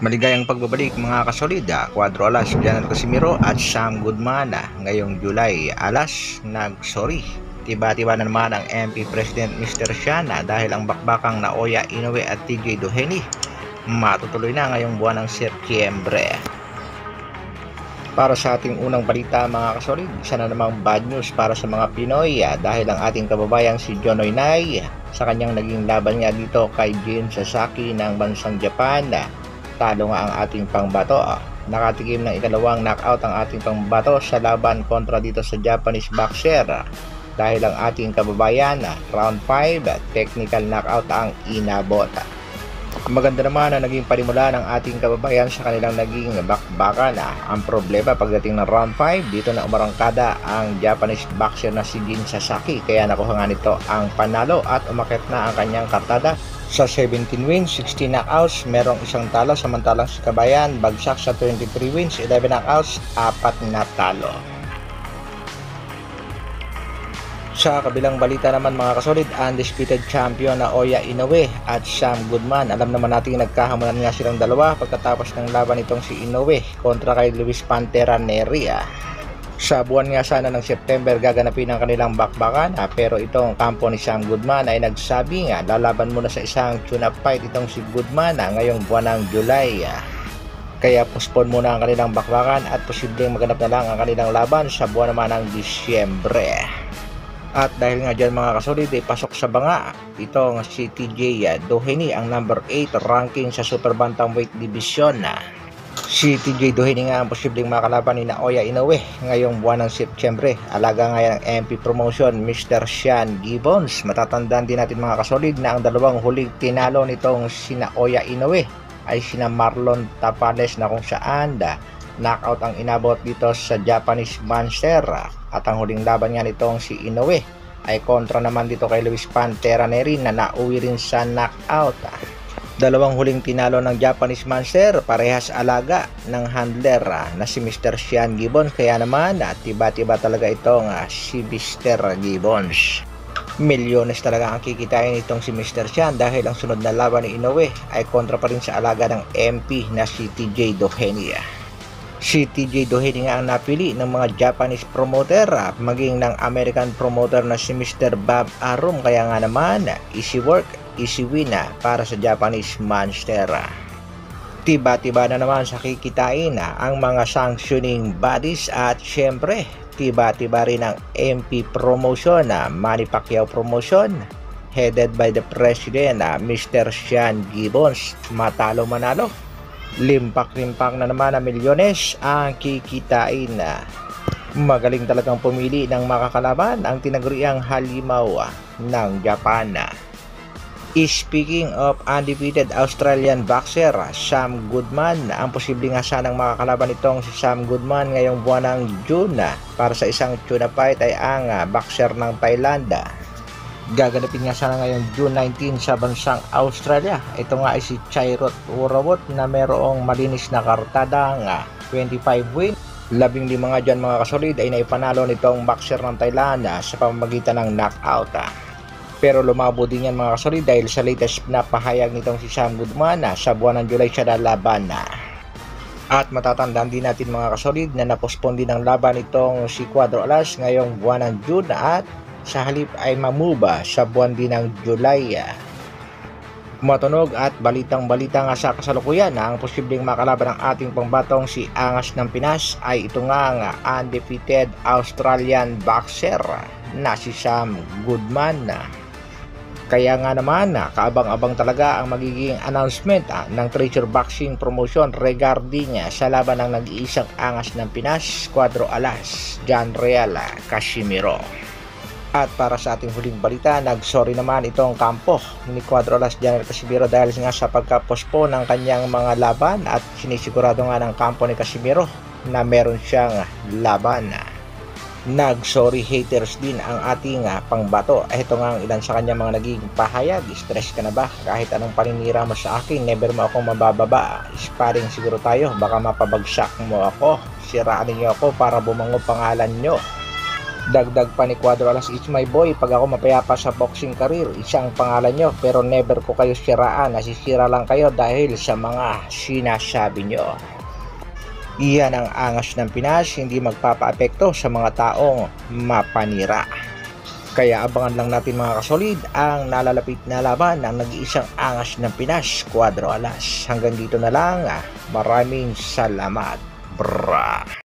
Maligayang pagbabalik mga kasolid, Cuadro Alas, General Casimiro at Sam Goodman. Ngayong July, Alas nag-sorry. Tiba-tiba na naman ang MP President Mr. Siana dahil ang bakbakang Naoya Inoue at TJ Doheny matutuloy na ngayong buwan ng Setyembre. Para sa ating unang balita mga kasolid, isa na namang bad news para sa mga Pinoy dahil ang ating kababayang si Jonoy Nay sa kanyang naging laban nga dito kay Jin Sasaki ng bansang Japan, talo nga ang ating pangbato. Nakatikim ng ikalawang knockout ang ating pangbato sa laban kontra dito sa Japanese boxer dahil ang ating kababayan round 5 technical knockout ang inabot. Maganda naman na naging panimula ng ating kababayan sa kanilang naging bakbakan. Ang problema pagdating ng round 5, dito na umarangkada ang Japanese boxer na si Jin Sasaki, kaya nakuha nga nito ang panalo at umakyat na ang kanyang kartada sa 17 wins, 16 knockouts, merong isang talo, samantalang si kabayan bagsak sa 23 wins, 11 knockouts, 4 na talo. Sa kabilang balita naman mga kasolid, undisputed champion na Naoya Inoue at Sam Goodman. Alam naman natin nagkahamunan nga silang dalawa pagkatapos ng laban itong si Inoue kontra kay Luis Pantera Neria. Sa buwan nga sana ng September gaganapin ang kanilang bakbakan, pero itong kampo ni Sam Goodman ay nagsabi nga lalaban muna sa isang tune-up fight itong si Goodman ngayong buwan ng July. Kaya postpone muna ang kanilang bakbakan at posibleng maganap na lang ang kanilang laban sa buwan naman ng Disyembre. At dahil nga dyan mga kasolid ay pasok sa banga itong si TJ Doheny, ang number 8 ranking sa super bantamweight division. Si TJ Doheny nga ang posibleng makalaban ni Naoya Inoue ngayong buwan ng Setyembre. Alaga nga ng MP Promotion Mr. Sean Gibbons. Matatandaan din natin mga kasolid na ang dalawang huling tinalo nitong si Naoya Inoue ay sina Marlon Tapales na kung saan knockout ang inabot dito sa Japanese Monster. At ang huling laban nga nitong si Inoue ay kontra naman dito kay Luis Pantera Neria na nauwi rin sa knockout. Dalawang huling tinalo ng Japanese Monster, parehas alaga ng handler na si Mr. Sean Gibbons. Kaya naman tiba-tiba talaga itong si Mr. Gibbons. Milyones talaga ang kikitain itong si Mr. Sean dahil ang sunod na laban ni Inoue ay kontra pa rin sa alaga ng MP na si TJ Doheny. Si TJ Doheny nga ang napili ng mga Japanese promoter maging ng American promoter na si Mr. Bob Arum. Kaya nga naman easy work, easy win para sa Japanese Monster. Tiba-tiba na naman sa kikitain ang mga sanctioning bodies at syempre tiba-tiba rin ang MP Promotion, Manny Pacquiao Promotion headed by the President Mr. Sean Gibbons. Matalo manalo, limpak-limpak na naman na milyones ang kikitain. Magaling talagang pumili ng makakalaban ang tinaguriang halimaw ng Japan. Speaking of undefeated Australian boxer Sam Goodman, ang posibleng nga sanang makakalaban itong si Sam Goodman ngayong buwan ng June para sa isang tune-up fight ay ang boxer ng Thailand. Gaganapin nga sana ngayong June 19 sa bansang Australia. Ito nga ay si Chairot Urawot na merong malinis na kartada nga 25 win. 15 nga dyan mga kasolid ay naipanalo nitong boxer ng Thailand sa pamamagitan ng knockout. Pero lumabo din yan mga kasolid dahil sa latest na pahayag nitong si Sam Goodman sa buwan ng July siya lalaban. At matatandaan din natin mga kasolid na napospon din ang laban nitong si Cuadro Alas ngayong buwan ng June at sa halip ay mamuba sa buwan din ng July. Matunog at balitang-balita nga sa kasalukuyan na ang posibleng makalaban ng ating pangbatong si Angas ng Pinas ay ito nga undefeated Australian boxer na si Sam Goodman. Kaya nga naman kaabang-abang talaga ang magiging announcement ng Treasure Boxing Promotion regarding sa laban ng nag-iisang Angas ng Pinas, Cuadro Alas, John Real Casimiro. At para sa ating huling balita, nagsorry naman itong kampo ni Cuadro Alas General Casimiro dahil nga sa pagka-postpone ng kanyang mga laban at sinisigurado nga ng kampo ni Casimiro na meron siyang laban. Nag-sorry haters din ang ating pangbato. Ito nga ang ilan sa kanya mga naging pahayag. Stress ka na ba? Kahit anong paninira mo sa akin, never mo akong mabababa. Sparring siguro tayo, baka mapabagsak mo ako. Siraan niyo ako para bumango pangalan nyo. Dagdag pa ni Cuadro Alas, "It's my boy, pag ako mapayapa sa boxing career, isang pangalan nyo, pero never ko kayo siraan, nasisira lang kayo dahil sa mga sinasabi nyo." Iyan ang angas ng Pinas, hindi magpapaapekto sa mga taong mapanira. Kaya abangan lang natin mga kasolid ang nalalapit na laban ng nag-iisang angas ng Pinas, Cuadro Alas. Hanggang dito na lang, maraming salamat, bra.